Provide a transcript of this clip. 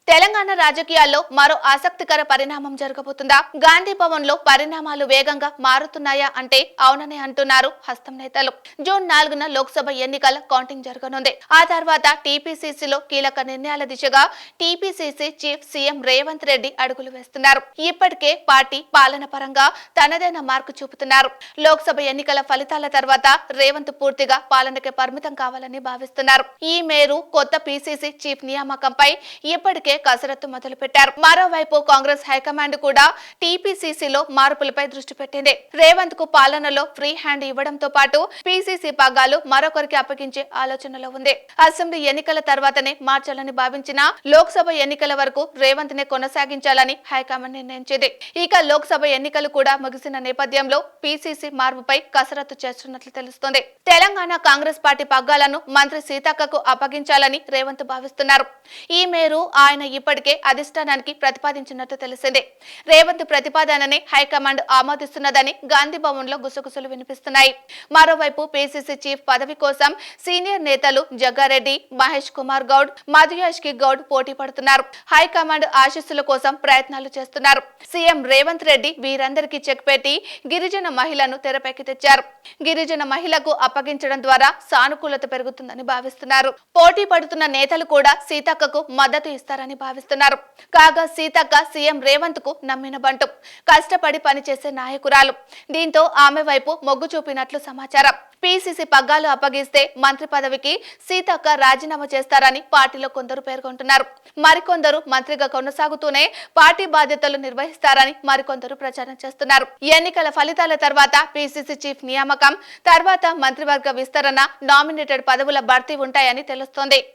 తెలంగాణ రాజకీయాల్లో మరో ఆసక్తికర పరిణామం జరగబోతుందా? గాంధీ భవన్ లో పరిణామాలు వేగంగా మారుతున్నాయా అంటే అవుననే అంటున్నారు హస్తం నేతలు. జూన్ 4న లోక్సభ ఎన్నికల కౌంటింగ్ జరగనుంది. ఆ తర్వాత టీపీసీసీలో కీలక నిర్ణయాల దిశగా TPCC chief CM Revanth Reddy అడుగులు వేస్తున్నారు. ఇప్పటికే పార్టీ పాలన పరంగా తనదైన మార్కు చూపుతున్నారు. లోక్సభ ఎన్నికల ఫలితాల తర్వాత రేవంత్ పూర్తిగా పాలనకే పరిమితం కావాలని భావిస్తున్నారు. ఈ మేరు కొత్త పీసీసీ చీఫ్ నియామకంపై ఇప్పటికే కసరత్తు మొదలుపెట్టారు. మరోవైపు కాంగ్రెస్ హైకమాండ్ కూడా టీపీసీసీలో మార్పులపై దృష్టి పెట్టింది. రేవంత్ కు పాలనలో ఫ్రీ హ్యాండ్ ఇవ్వడంతో పాటు పీసీసీ పగ్గాలు మరొకరికి అప్పగించే ఆలోచనలో ఉంది. అసెంబ్లీ ఎన్నికల తర్వాతనే మార్చాలని భావించిన లోక్సభ ఎన్నికల వరకు రేవంత్ నే కొనసాగించాలని హైకమాండ్ నిర్ణయించింది. ఇక లోక్సభ ఎన్నికలు కూడా ముగిసిన నేపథ్యంలో పీసీసీ మార్పుపై కసరత్తు చేస్తున్నట్లు తెలుస్తోంది. తెలంగాణ కాంగ్రెస్ పార్టీ పగ్గాలను మంత్రి సీతక్కకు అప్పగించాలని రేవంత్ భావిస్తున్నారు. ఈ మేరు ఆయన ఇప్పటికే అధిష్టానానికి ప్రతిపాదించినట్టు తెలిసిందే. రేవంత్ ప్రతిపాదనని హైకమాండ్ ఆమోదిస్తున్నదని గాంధీ భవన్ లో గుసగుసలు వినిపిస్తున్నాయి. మరోవైపు పీసీసీ చీఫ్ పదవి కోసం సీనియర్ నేతలు జగ్గారెడ్డి, మహేష్ కుమార్ గౌడ్, మధుయాష్కి గౌడ్ పోటీ పడుతున్నారు. హైకమాండ్ ఆశీస్సుల కోసం ప్రయత్నాలు చేస్తున్నారు. సీఎం రేవంత్ రెడ్డి వీరందరికీ చెక్ పెట్టి గిరిజన మహిళను తెరపైకి తెచ్చారు. గిరిజన మహిళకు అప్పగించడం ద్వారా సానుకూలత పెరుగుతుందని భావిస్తున్నారు. పోటీ పడుతున్న నేతలు కూడా సీతక్కకు మద్దతు ఇస్తారని భావిస్తున్నారు. కాగా సీతక్క సీఎం రేవంత్ కు నమ్మిన బంటు, కష్టపడి పనిచేసే నాయకురాలు. దీంతో ఆమె వైపు మొగ్గు చూపినట్లు సమాచారం. పీసీసీ పగ్గాలు అప్పగిస్తే మంత్రి పదవికి సీతక్క రాజీనామా చేస్తారని పార్టీలో కొందరు పేర్కొంటున్నారు. మరికొందరు మంత్రిగా కొనసాగుతూనే పార్టీ బాధ్యతలు నిర్వహిస్తారని మరికొందరు ప్రచారం చేస్తున్నారు. ఎన్నికల ఫలితాల తర్వాత పీసీసీ చీఫ్ నియామకం తర్వాత మంత్రివర్గ విస్తరణ, నామినేటెడ్ పదవుల భర్తీ ఉంటాయని తెలుస్తోంది.